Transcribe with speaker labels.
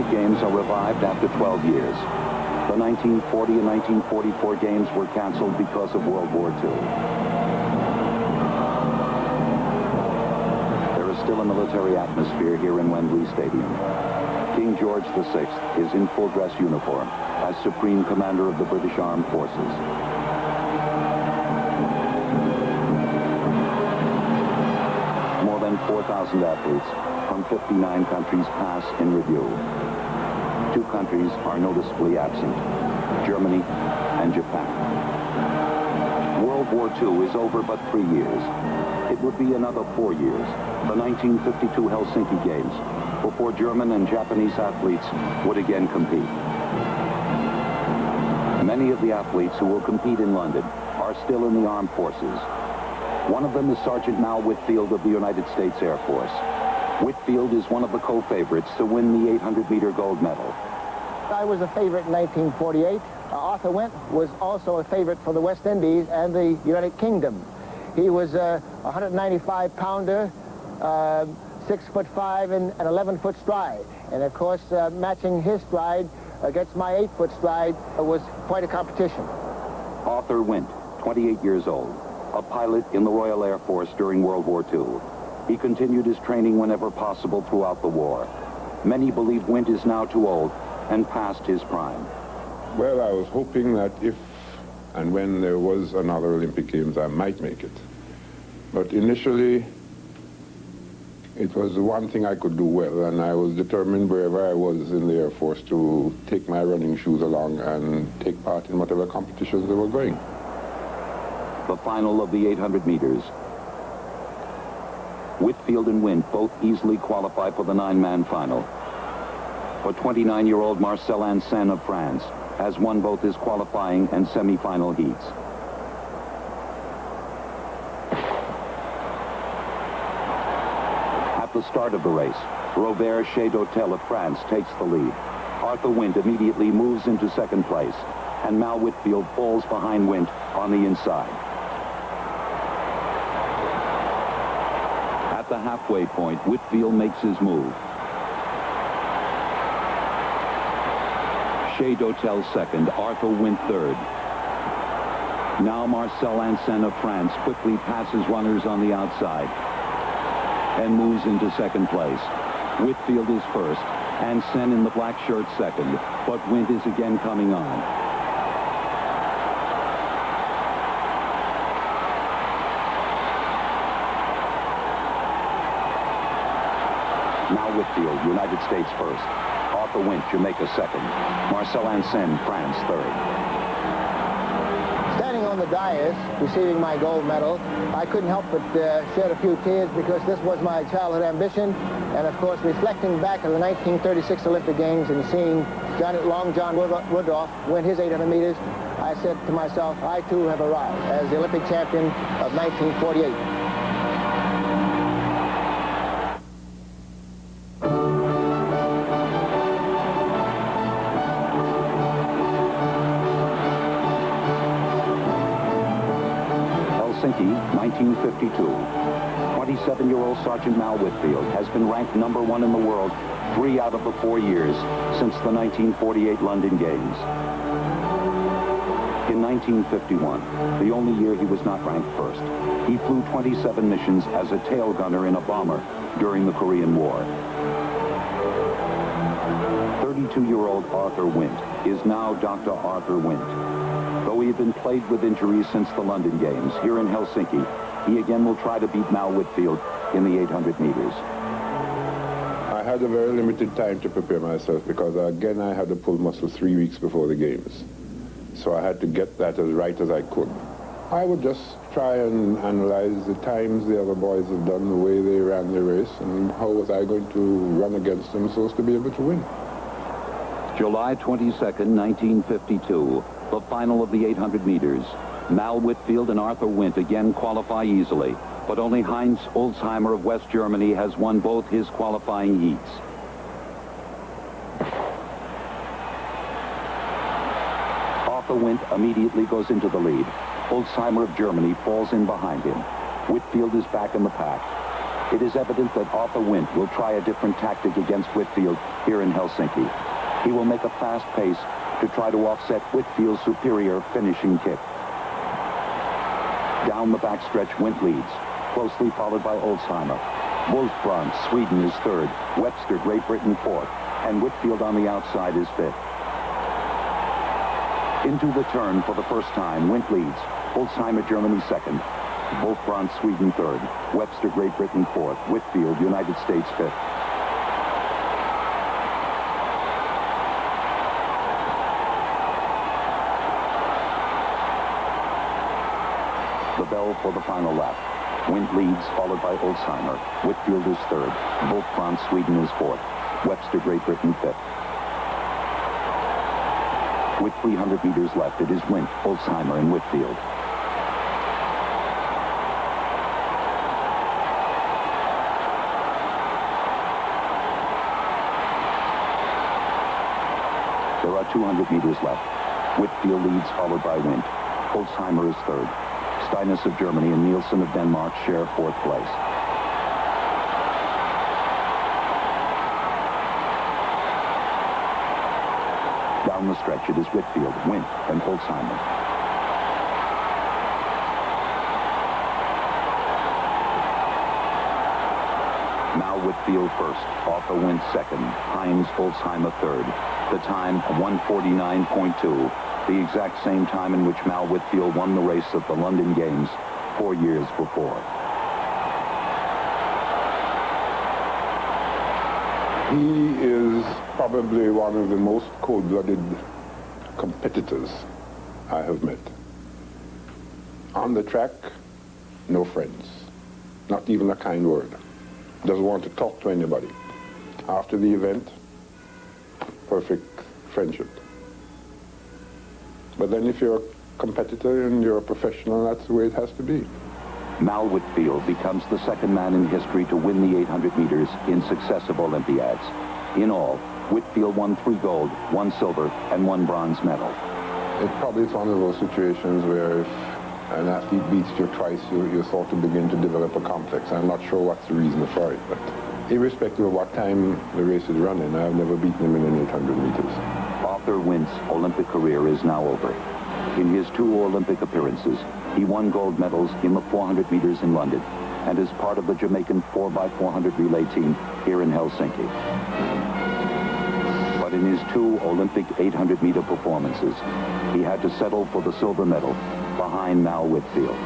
Speaker 1: Olympic Games are revived after 12 years. The 1940 and 1944 Games were canceled because of World War II. There is still a military atmosphere here in Wembley Stadium. King George VI is in full dress uniform as Supreme Commander of the British Armed Forces. More than 4,000 athletes from 59 countries pass in review. 2 countries are noticeably absent, Germany and Japan. World War II is over but 3 years. It would be another 4 years, the 1952 Helsinki Games, before German and Japanese athletes would again compete. Many of the athletes who will compete in London are still in the armed forces. One of them is Sergeant Mal Whitfield of the United States Air Force. Whitfield is one of the co-favorites to win the 800-meter gold medal.
Speaker 2: I was a favorite in 1948. Arthur Wint was also a favorite for the West Indies and the United Kingdom. He was a 195-pounder, 6'5" and an 11-foot stride. And of course, matching his stride against my 8-foot stride was quite a competition.
Speaker 1: Arthur Wint, 28 years old, a pilot in the Royal Air Force during World War II. He continued his training whenever possible throughout the war. Many believe Wint is now too old and past his prime.
Speaker 3: Well, I was hoping that if and when there was another Olympic Games, I might make it. But initially, it was the one thing I could do well, and I was determined wherever I was in the Air Force to take my running shoes along and take part in whatever competitions they were going.
Speaker 1: The final of the 800 meters. Whitfield and Wint both easily qualify for the 9-man final. But 29-year-old Marcel Ansen of France has won both his qualifying and semi-final heats. At the start of the race, Robert Chedautel of France takes the lead. Arthur Wint immediately moves into second place, and Mal Whitfield falls behind Wint on the inside. At the halfway point, Whitfield makes his move. Chedautel second, Arthur Wint third. Now Marcel Ansen of France quickly passes runners on the outside and moves into second place. Whitfield is first, Ansen in the black shirt second, but Wint is again coming on. Now Whitfield, United States first. Arthur Wint, Jamaica second. Marcel Ansen, France third.
Speaker 2: Standing on the dais, receiving my gold medal, I couldn't help but shed a few tears because this was my childhood ambition. And of course, reflecting back on the 1936 Olympic Games and seeing Long John Woodruff win his 800 meters, I said to myself, I too have arrived as the Olympic champion of 1948.
Speaker 1: Helsinki, 1952. 27-year-old Sergeant Mal Whitfield has been ranked #1 in the world 3 out of the 4 years since the 1948 London Games. In 1951, the only year he was not ranked first, he flew 27 missions as a tail gunner in a bomber during the Korean War. 32-year-old Arthur Wint is now Dr. Arthur Wint. Though he had been plagued with injuries since the London Games, here in Helsinki, he again will try to beat Mal Whitfield in the 800 meters.
Speaker 3: I had a very limited time to prepare myself because, again, I had to pull muscle 3 weeks before the Games. So I had to get that as right as I could. I would just try and analyze the times the other boys have done, the way they ran their race, and how was I going to run against them so as to be able to win.
Speaker 1: July 22nd, 1952. The final of the 800 meters. Mal Whitfield and Arthur Wint again qualify easily, but only Heinz Olsheimer of West Germany has won both his qualifying heats. Arthur Wint immediately goes into the lead. Olsheimer of Germany falls in behind him. Whitfield is back in the pack. It is evident that Arthur Wint will try a different tactic against Whitfield here in Helsinki. He will make a fast pace to try to offset Whitfield's superior finishing kick. Down the backstretch, Wint leads, closely followed by Olsheimer. Wolfbrand, Sweden, is third. Webster, Great Britain, fourth. And Whitfield on the outside is fifth. Into the turn for the first time, Wint leads. Olsheimer, Germany, second. Wolfbrand, Sweden, third. Webster, Great Britain, fourth. Whitfield, United States, fifth. The bell for the final lap. Wint leads, followed by Olsheimer. Whitfield is third. Wolfbrand, Sweden, is fourth. Webster, Great Britain, fifth. With 300 meters left, it is Wint, Olsheimer, and Whitfield. There are 200 meters left. Whitfield leads, followed by Wint. Olsheimer is third. Steinus of Germany and Nielsen of Denmark share fourth place. Down the stretch, it is Whitfield, Wint, and Olsheimer. Now Whitfield first, Arthur Wint second, Heinz Olsheimer third. The time, 1:49.2. The exact same time in which Mal Whitfield won the race at the London Games 4 years before.
Speaker 3: He is probably one of the most cold-blooded competitors I have met. On the track, no friends. Not even a kind word. Doesn't want to talk to anybody. After the event, perfect friendship. But then if you're a competitor and you're a professional, that's the way it has to be.
Speaker 1: Mal Whitfield becomes the second man in history to win the 800 meters in successive Olympiads. In all, Whitfield won 3 gold, 1 silver, and 1 bronze medal.
Speaker 3: It probably is one of those situations where if an athlete beats you twice, you sort of begin to develop a complex. I'm not sure what's the reason for it, but irrespective of what time the race is running, I've never beaten him in an 800 meters.
Speaker 1: Arthur Wint's Olympic career is now over. In his 2 Olympic appearances, he won gold medals in the 400 meters in London and is part of the Jamaican 4x400 relay team here in Helsinki. But in his 2 Olympic 800-meter performances, he had to settle for the silver medal behind Mal Whitfield.